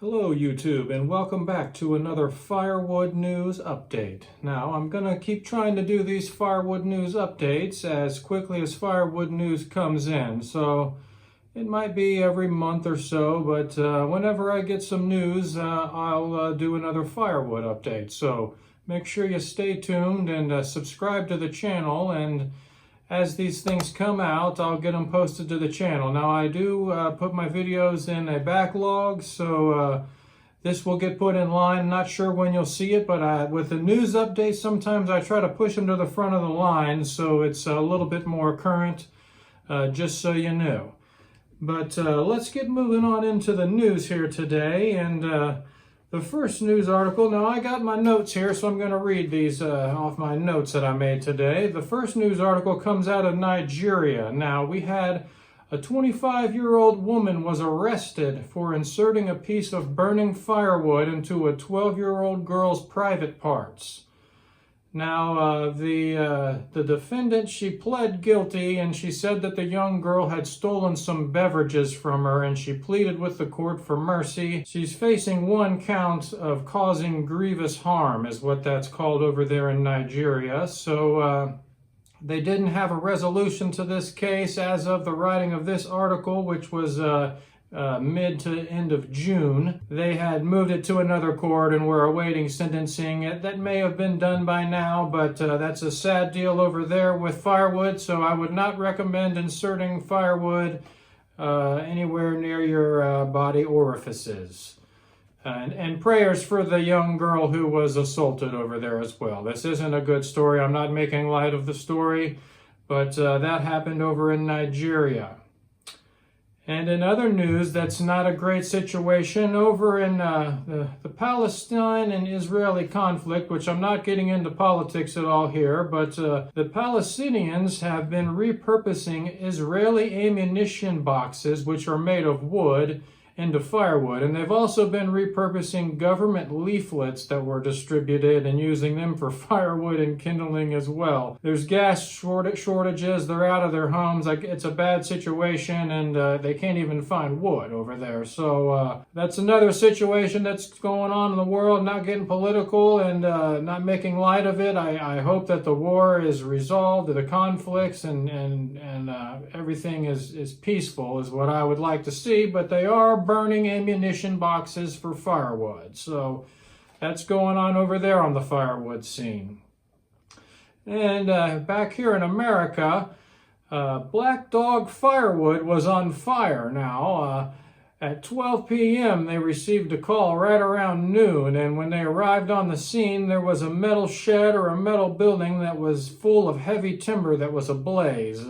Hello YouTube, and welcome back to another Firewood News Update. Now, I'm going to keep trying to do these Firewood News updates as quickly as Firewood News comes in. So it might be every month or so, but whenever I get some news, I'll do another Firewood update. So make sure you stay tuned and subscribe to the channel, and as these things come out, I'll get them posted to the channel. Now, I do put my videos in a backlog, so this will get put in line. Not sure when you'll see it, but with the news updates, sometimes I try to push them to the front of the line, so it's a little bit more current, just so you know. But let's get moving on into the news here today, and the first news article, now I got my notes here, so I'm going to read these off my notes that I made today. The first news article comes out of Nigeria. Now, we had a 25-year-old woman was arrested for inserting a piece of burning firewood into a 12-year-old girl's private parts. Now, the defendant, she pled guilty, and she said that the young girl had stolen some beverages from her, and she pleaded with the court for mercy. She's facing one count of causing grievous harm, is what that's called over there in Nigeria. So they didn't have a resolution to this case as of the writing of this article, which was mid to end of June. They had moved it to another court and were awaiting sentencing. That may have been done by now, but that's a sad deal over there with firewood, so I would not recommend inserting firewood anywhere near your body orifices. And prayers for the young girl who was assaulted over there as well. This isn't a good story. I'm not making light of the story, but that happened over in Nigeria. And in other news, that's not a great situation. Over in the Palestine and Israeli conflict, which I'm not getting into politics at all here, but the Palestinians have been repurposing Israeli ammunition boxes, which are made of wood, into firewood. And they've also been repurposing government leaflets that were distributed and using them for firewood and kindling as well. There's gas shortages. They're out of their homes. It's a bad situation, and they can't even find wood over there. So that's another situation that's going on in the world. Not getting political and not making light of it. I hope that the war is resolved, the conflicts, and everything is peaceful is what I would like to see, but they are burning ammunition boxes for firewood. So that's going on over there on the firewood scene. And back here in America, Black Dog Firewood was on fire now. At 12 p.m. they received a call right around noon, and when they arrived on the scene, there was a metal shed or a metal building that was full of heavy timber that was ablaze.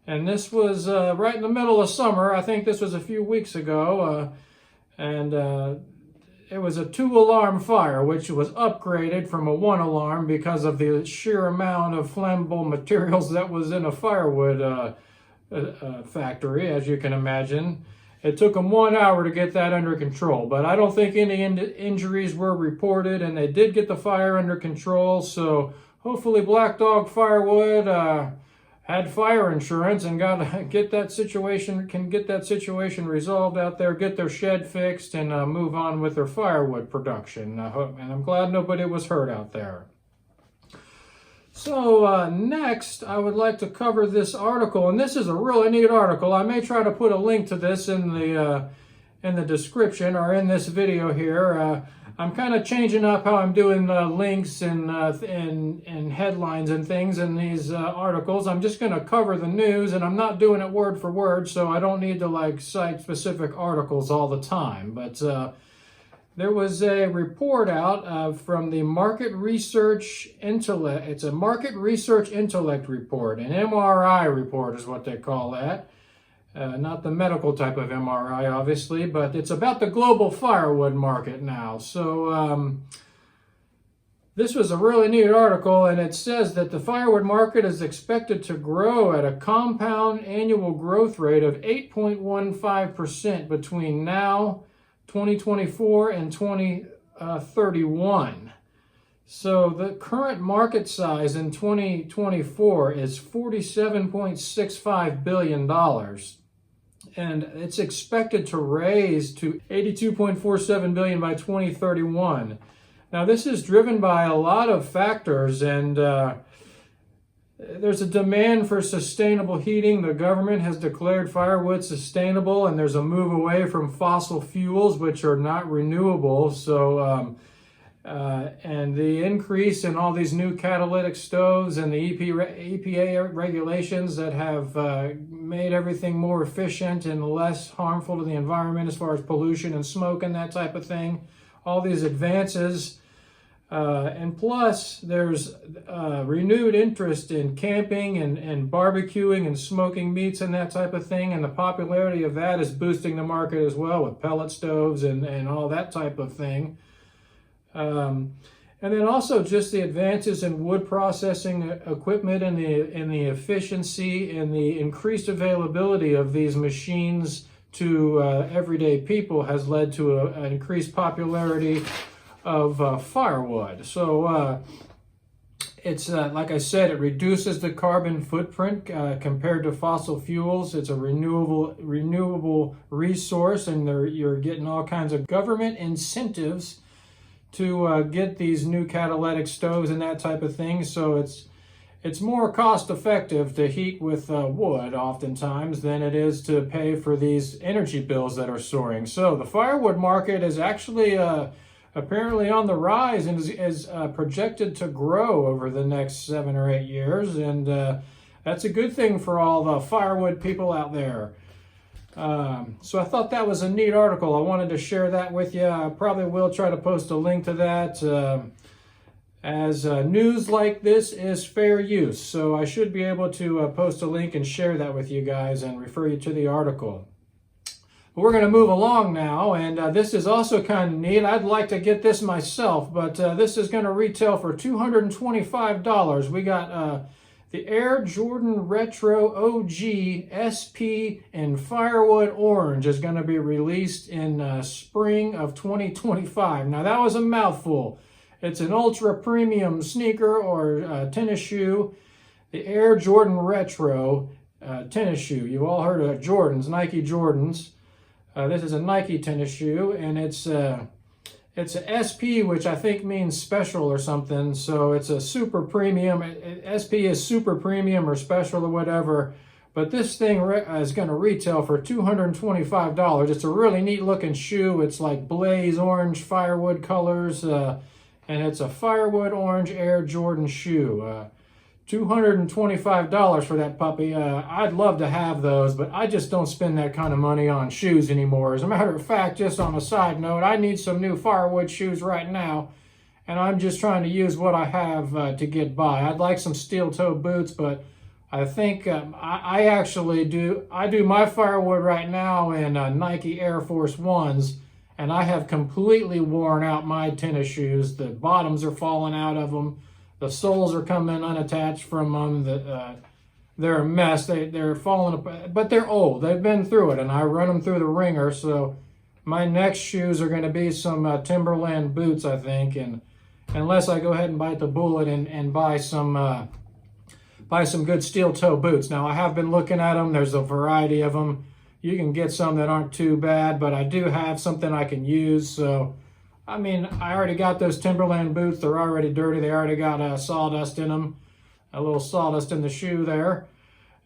And this was right in the middle of summer. I think this was a few weeks ago. And it was a 2-alarm fire, which was upgraded from a 1-alarm because of the sheer amount of flammable materials that was in a firewood factory, as you can imagine. It took them 1 hour to get that under control, but I don't think any injuries were reported, and they did get the fire under control. So hopefully Black Dog Firewood had fire insurance and can get that situation resolved out there, get their shed fixed, and move on with their firewood production. And I'm glad nobody was hurt out there. So next, I would like to cover this article, and this is a really neat article. I may try to put a link to this in the description or in this video here. I'm kind of changing up how I'm doing links and headlines and things in these articles. I'm just going to cover the news, and I'm not doing it word for word, so I don't need to cite specific articles all the time. But there was a report out from the Market Research Intellect. It's a Market Research Intellect report, an MRI report is what they call that. Not the medical type of MRI, obviously, but it's about the global firewood market now. So this was a really neat article, and it says that the firewood market is expected to grow at a compound annual growth rate of 8.15% between now, 2024, and 2031. So the current market size in 2024 is $47.65 billion. and it's expected to raise to $82.47 billion by 2031. Now, this is driven by a lot of factors, and there's a demand for sustainable heating. The government has declared firewood sustainable, and there's a move away from fossil fuels, which are not renewable. So, and the increase in all these new catalytic stoves and the EPA regulations that have made everything more efficient and less harmful to the environment as far as pollution and smoke and that type of thing. All these advances. And plus, there's renewed interest in camping and barbecuing and smoking meats and that type of thing. And the popularity of that is boosting the market as well with pellet stoves and all that type of thing. And then also just the advances in wood processing equipment and the efficiency and the increased availability of these machines to everyday people has led to an increased popularity of firewood. So it's like I said, it reduces the carbon footprint compared to fossil fuels. It's a renewable resource, and you're getting all kinds of government incentives to get these new catalytic stoves and that type of thing. So it's more cost effective to heat with wood oftentimes than it is to pay for these energy bills that are soaring. So the firewood market is actually apparently on the rise and is projected to grow over the next 7 or 8 years. And that's a good thing for all the firewood people out there. So I thought that was a neat article. I wanted to share that with you. I probably will try to post a link to that, as news like this is fair use. So I should be able to post a link and share that with you guys and refer you to the article. But we're going to move along now, and this is also kind of neat. I'd like to get this myself, but this is going to retail for $225. We got the Air Jordan Retro OG SP in Firewood Orange is going to be released in spring of 2025. Now, that was a mouthful. It's an ultra premium sneaker or tennis shoe. The Air Jordan Retro tennis shoe. You've all heard of Jordans, Nike Jordans. This is a Nike tennis shoe, and it's a SP, which I think means special or something. So it's a super premium. SP is super premium or special or whatever. But this thing is going to retail for $225. It's a really neat looking shoe. It's like blaze orange firewood colors. And it's a Firewood Orange Air Jordan shoe. $225 for that puppy. I'd love to have those, but I just don't spend that kind of money on shoes anymore. As a matter of fact, just on a side note, I need some new firewood shoes right now, and I'm just trying to use what I have to get by. I'd like some steel-toe boots, but I think I actually do my firewood right now in Nike Air Force Ones, and I have completely worn out my tennis shoes. The bottoms are falling out of them. The soles are coming unattached from them. They're a mess. They're falling apart, but they're old. They've been through it, and I run them through the ringer. So my next shoes are going to be some Timberland boots, I think. And unless I go ahead and bite the bullet and buy some good steel toe boots. Now, I have been looking at them. There's a variety of them. You can get some that aren't too bad, but I do have something I can use. So, I mean, I already got those Timberland boots. They're already dirty. They already got sawdust in them, a little sawdust in the shoe there.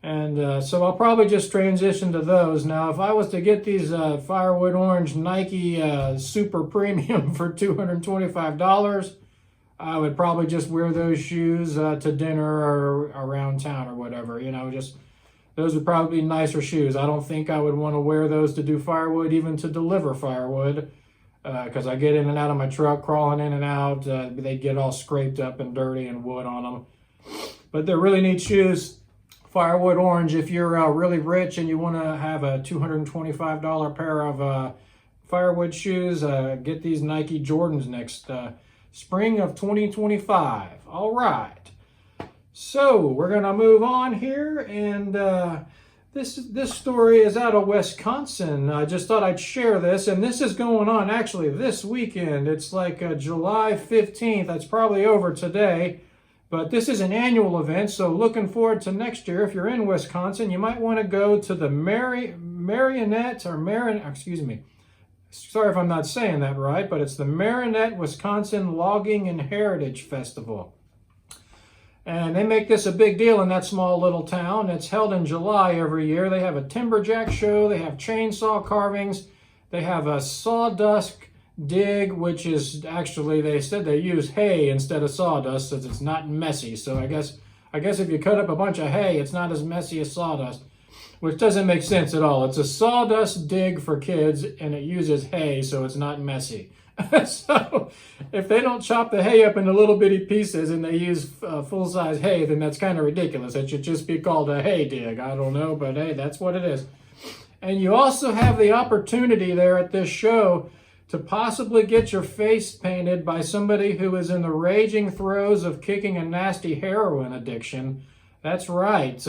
And so I'll probably just transition to those. Now, if I was to get these Firewood Orange Nike Super Premium for $225, I would probably just wear those shoes to dinner or around town or whatever. You know, just those would probably be nicer shoes. I don't think I would want to wear those to do firewood, even to deliver firewood. Because I get in and out of my truck, crawling in and out. They get all scraped up and dirty and wood on them. But they're really neat shoes. Firewood Orange, if you're really rich and you want to have a $225 pair of firewood shoes, get these Nike Jordans next spring of 2025. All right. So we're going to move on here, and This story is out of Wisconsin. I just thought I'd share this, and this is going on actually this weekend. It's like July 15th. That's probably over today, but this is an annual event, so looking forward to next year. If you're in Wisconsin, you might want to go to the Marinette, or Marin, excuse me. Sorry if I'm not saying that right, but it's the Marinette, Wisconsin Logging and Heritage Festival. And they make this a big deal in that small little town. It's held in July every year. They have a timberjack show. They have chainsaw carvings. They have a sawdust dig, which is actually, they said they use hay instead of sawdust since it's not messy. So I guess if you cut up a bunch of hay, it's not as messy as sawdust, which doesn't make sense at all. It's a sawdust dig for kids, and it uses hay, so it's not messy. So if they don't chop the hay up into little bitty pieces and they use full-size hay, then that's kind of ridiculous. It should just be called a hay dig. I don't know, but hey, that's what it is. And you also have the opportunity there at this show to possibly get your face painted by somebody who is in the raging throes of kicking a nasty heroin addiction. That's right.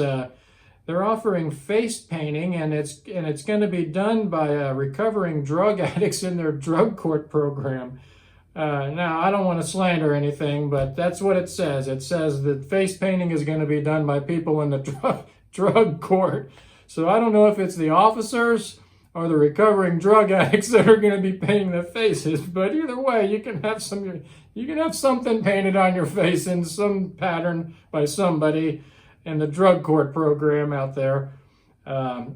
They're offering face painting, and it's going to be done by recovering drug addicts in their drug court program. Now, I don't want to slander anything, but that's what it says. It says that face painting is going to be done by people in the drug court. So I don't know if it's the officers or the recovering drug addicts that are going to be painting their faces, but either way, you can have something painted on your face in some pattern by somebody in the drug court program out there,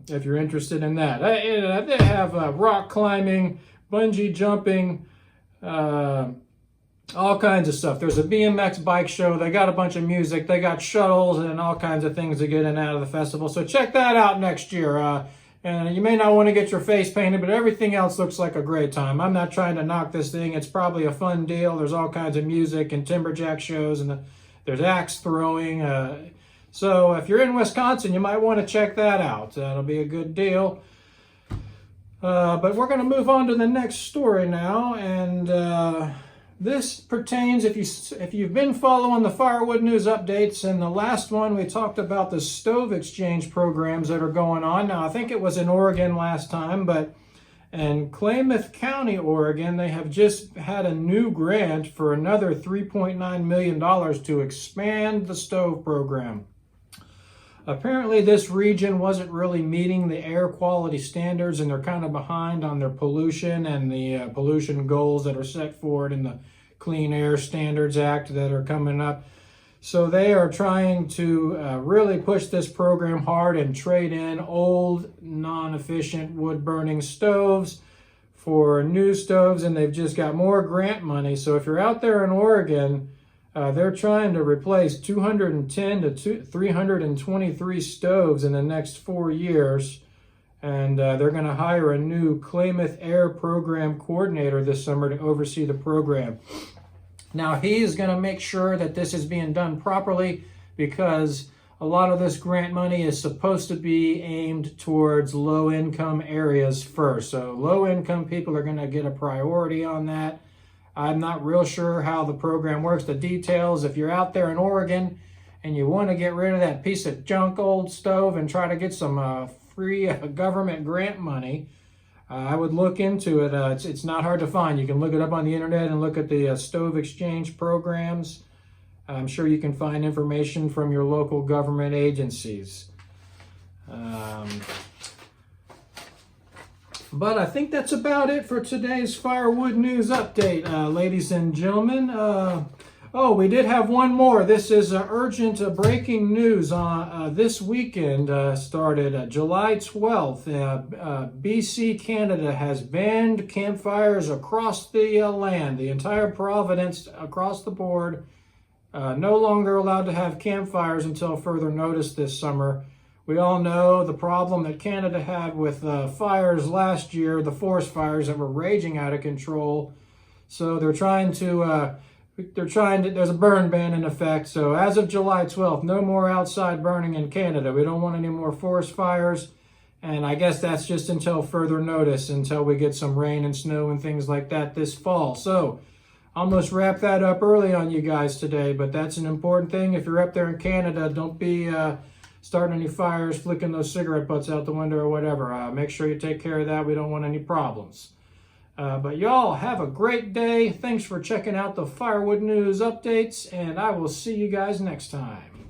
if you're interested in that. They have rock climbing, bungee jumping, all kinds of stuff. There's a BMX bike show. They got a bunch of music. They got shuttles and all kinds of things to get in and out of the festival. So check that out next year. And you may not want to get your face painted, but everything else looks like a great time. I'm not trying to knock this thing. It's probably a fun deal. There's all kinds of music and timberjack shows, and there's axe throwing. So if you're in Wisconsin, you might want to check that out. That'll be a good deal. But we're going to move on to the next story now, and this pertains, if you've been following the Firewood News updates, in the last one we talked about the stove exchange programs that are going on. Now, I think it was in Oregon last time, but in Klamath County, Oregon, they have just had a new grant for another $3.9 million to expand the stove program. Apparently, this region wasn't really meeting the air quality standards, and they're kind of behind on their pollution and the pollution goals that are set forward in the Clean Air Standards Act that are coming up. So they are trying to really push this program hard and trade in old, non-efficient wood-burning stoves for new stoves, and they've just got more grant money. So if you're out there in Oregon, they're trying to replace 210 to 323 stoves in the next 4 years, and they're going to hire a new Klamath Air Program Coordinator this summer to oversee the program. Now, he's going to make sure that this is being done properly, because a lot of this grant money is supposed to be aimed towards low-income areas first. So low-income people are going to get a priority on that. I'm not real sure how the program works, the details. If you're out there in Oregon and you want to get rid of that piece of junk old stove and try to get some free government grant money, I would look into it. It's not hard to find. You can look it up on the internet and look at the stove exchange programs. I'm sure you can find information from your local government agencies. But I think that's about it for today's Firewood News update, ladies and gentlemen. Oh, we did have one more. This is urgent breaking news. This weekend started July 12th. BC, Canada has banned campfires across the land. The entire province across the board no longer allowed to have campfires until further notice this summer. We all know the problem that Canada had with fires last year, the forest fires that were raging out of control. So there's a burn ban in effect. So as of July 12th, no more outside burning in Canada. We don't want any more forest fires. And I guess that's just until further notice, until we get some rain and snow and things like that this fall. So almost wrap that up early on you guys today, but that's an important thing. If you're up there in Canada, don't be starting any fires, flicking those cigarette butts out the window or whatever. Make sure you take care of that. We don't want any problems. But y'all have a great day. Thanks for checking out the Firewood News updates, and I will see you guys next time.